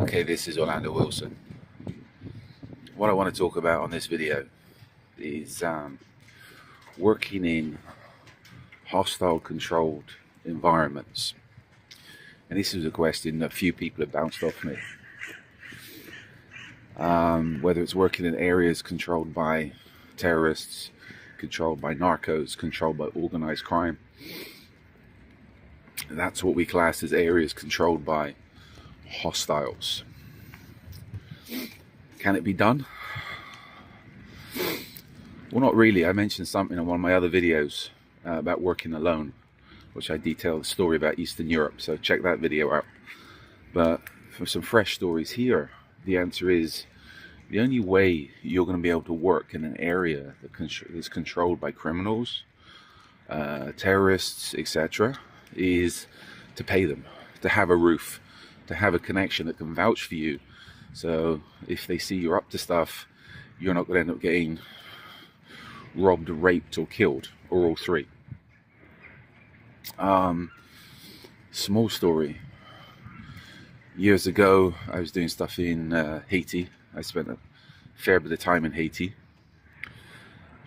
Okay, this is Orlando Wilson. What I want to talk about on this video is working in hostile controlled environments. And this is a question that a few people have bounced off me. Whether it's working in areas controlled by terrorists, controlled by narcos, controlled by organized crime. That's what we class as areas controlled by hostiles. Can it be done? Well, not really. I mentioned something in one of my other videos about working alone, which I detailed a story about Eastern Europe, so check that video out. But for some fresh stories here, the answer is the only way you're going to be able to work in an area that is controlled by criminals, terrorists, etc., is to pay them, to have a roof, to have a connection that can vouch for you. So if they see you're up to stuff, you're not going to end up getting robbed, raped, or killed, or all three. Small story. Years ago, I was doing stuff in Haiti. I spent a fair bit of time in Haiti,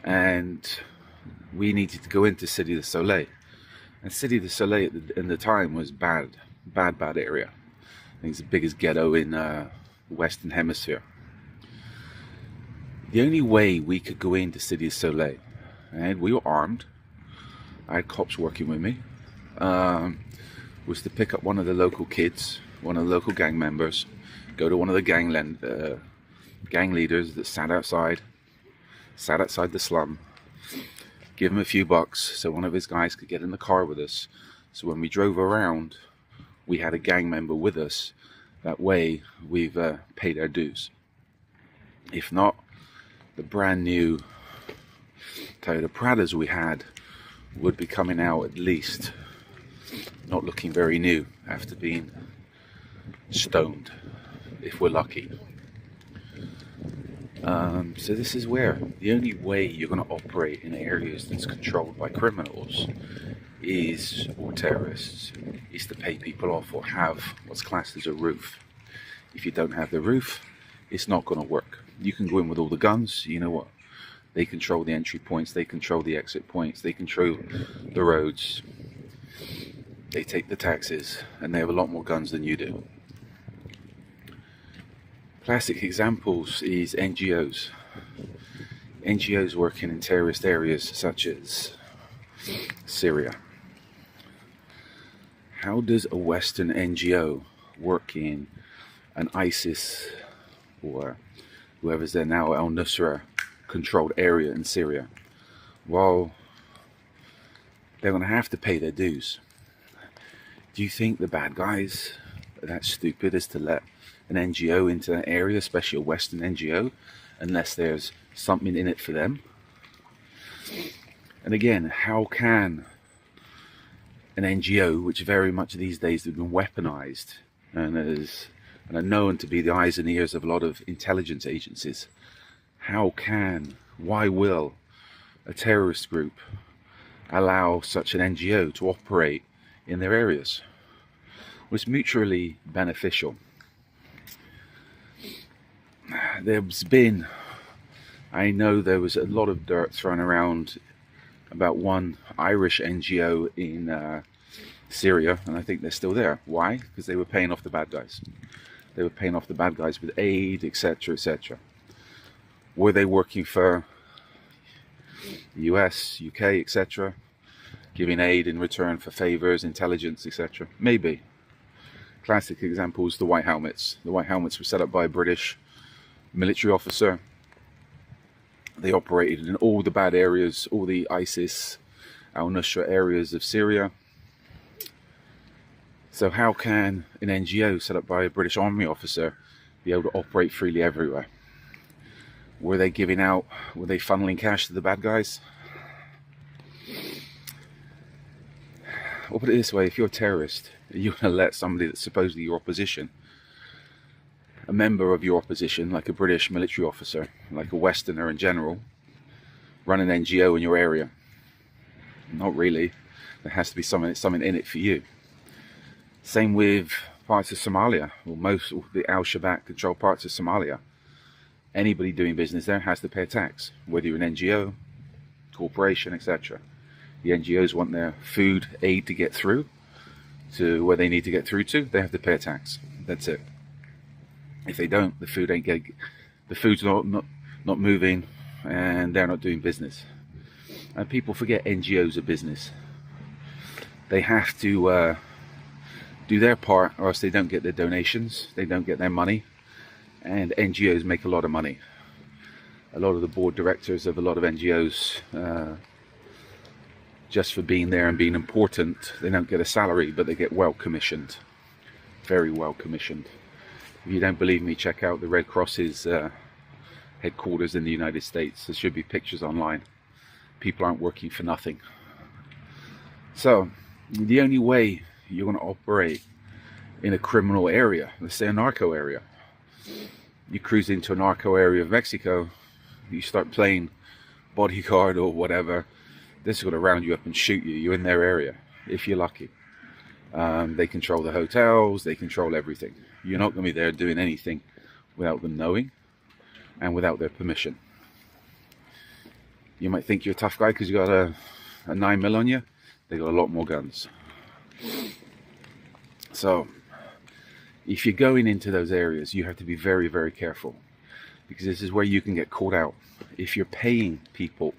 and we needed to go into Cité du Soleil. And Cité du Soleil in the time was bad area. I think it's the biggest ghetto in the Western Hemisphere. The only way we could go into Cité du Soleil, and we were armed, I had cops working with me, was to pick up one of the local kids, one of the local gang members, go to one of the gang leaders that sat outside the slum, give him a few bucks so one of his guys could get in the car with us. So when we drove around, we had a gang member with us. That way we've paid our dues. If not, the brand new Toyota Pradas we had would be coming out at least not looking very new after being stoned, if we're lucky. So this is where the only way you're going to operate in areas that's controlled by criminals or terrorists is to pay people off or have what's classed as a roof. If you don't have the roof, it's not going to work. You can go in with all the guns. You know what? They control the entry points, they control the exit points, they control the roads, they take the taxes, and they have a lot more guns than you do. Classic examples is NGOs. NGOs working in terrorist areas such as Syria. How does a Western NGO work in an ISIS or whoever's there now, al-Nusra controlled area in Syria? Well, they're going to have to pay their dues. Do you think the bad guys are that stupid as to let an NGO into that area, especially a Western NGO, unless there's something in it for them? And again, how can an NGO, which very much these days have been weaponized and are known to be the eyes and ears of a lot of intelligence agencies, why will a terrorist group allow such an NGO to operate in their areas? Well, it's mutually beneficial. I know there was a lot of dirt thrown around about one Irish NGO in Syria, and I think they're still there. Why? Because they were paying off the bad guys. They were paying off the bad guys with aid, etc., etc. Were they working for the US, UK, etc., giving aid in return for favors, intelligence, etc.? Maybe. Classic example is the White Helmets. The White Helmets were set up by a British military officer. They operated in all the bad areas, all the ISIS, al-Nusra areas of Syria. So how can an NGO set up by a British army officer be able to operate freely everywhere? Were they funneling cash to the bad guys? I'll put it this way, if you're a terrorist, you're going to let somebody that's supposedly your opposition, a member of your opposition, like a British military officer, like a Westerner in general, run an NGO in your area? Not really. There has to be something in it for you. Same with parts of Somalia, or most of the Al-Shabaab controlled parts of Somalia. Anybody doing business there has to pay a tax, whether you're an NGO, corporation, etc. The NGOs want their food aid to get through to where they need to get through to. They have to pay a tax. That's it. If they don't, the food's not moving, and they're not doing business. And people forget NGOs are business. They have to do their part, or else they don't get their donations, they don't get their money. And NGOs make a lot of money. A lot of the board directors of a lot of NGOs, just for being there and being important, they don't get a salary, but they get well commissioned. Very well commissioned. If you don't believe me, check out the Red Cross's headquarters in the United States. There should be pictures online. People aren't working for nothing. So, the only way you're going to operate in a criminal area, let's say a narco area, you cruise into a narco area of Mexico, you start playing bodyguard or whatever, they're just going to round you up and shoot you. You're in their area, if you're lucky. They control the hotels, they control everything. You're not going to be there doing anything without them knowing and without their permission. You might think you're a tough guy because you got a 9mm on you. They got a lot more guns. So, if you're going into those areas, you have to be very, very careful, because this is where you can get caught out. If you're paying people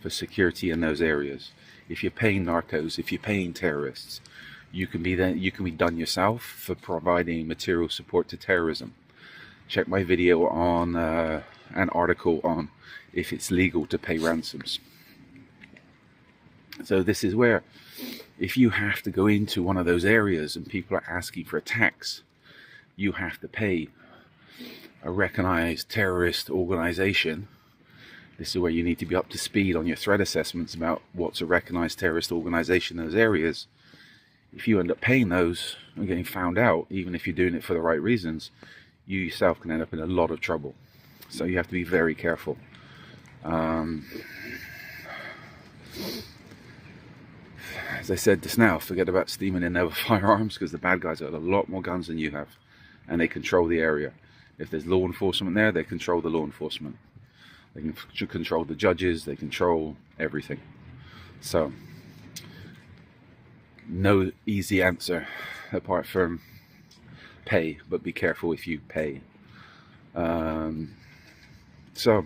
for security in those areas, if you're paying narcos, if you're paying terrorists, you can be done yourself for providing material support to terrorism. Check my video on an article on if it's legal to pay ransoms. So this is where, if you have to go into one of those areas and people are asking for a tax, you have to pay a recognized terrorist organization. This is where you need to be up to speed on your threat assessments about what's a recognized terrorist organization in those areas. If you end up paying those and getting found out, even if you're doing it for the right reasons, you yourself can end up in a lot of trouble. So you have to be very careful. As I said just now, forget about steaming in there with firearms, because the bad guys have a lot more guns than you have, and they control the area. If there's law enforcement there, they control the law enforcement. They can control the judges, they control everything. So, no easy answer apart from pay, but be careful if you pay. So,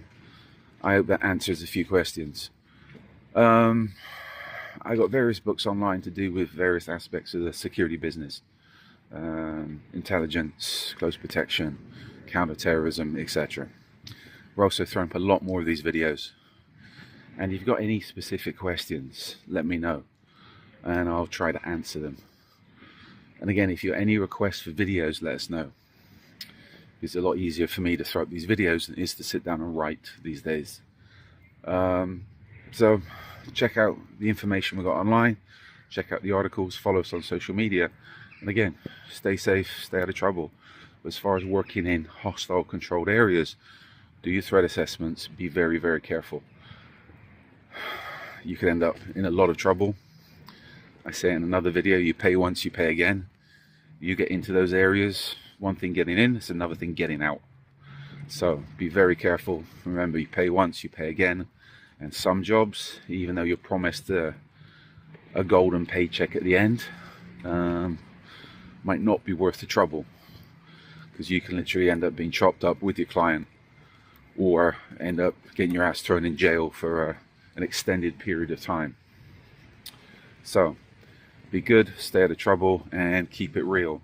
I hope that answers a few questions. I got various books online to do with various aspects of the security business. Intelligence, close protection, counterterrorism, etc. We're also throwing up a lot more of these videos. And if you've got any specific questions, let me know, and I'll try to answer them. And again, if you have any requests for videos, let us know. It's a lot easier for me to throw up these videos than it is to sit down and write these days. So check out the information we got online, check out the articles, follow us on social media, and again, stay safe, stay out of trouble. As far as working in hostile controlled areas, do your threat assessments, be very, very careful. You could end up in a lot of trouble. I say in another video, you pay once, you pay again. You get into those areas, one thing getting in, it's another thing getting out. So be very careful. Remember, you pay once, you pay again. And some jobs, even though you're promised a golden paycheck at the end, might not be worth the trouble, because you can literally end up being chopped up with your client, or end up getting your ass thrown in jail for an extended period of time. So be good, stay out of trouble, and keep it real.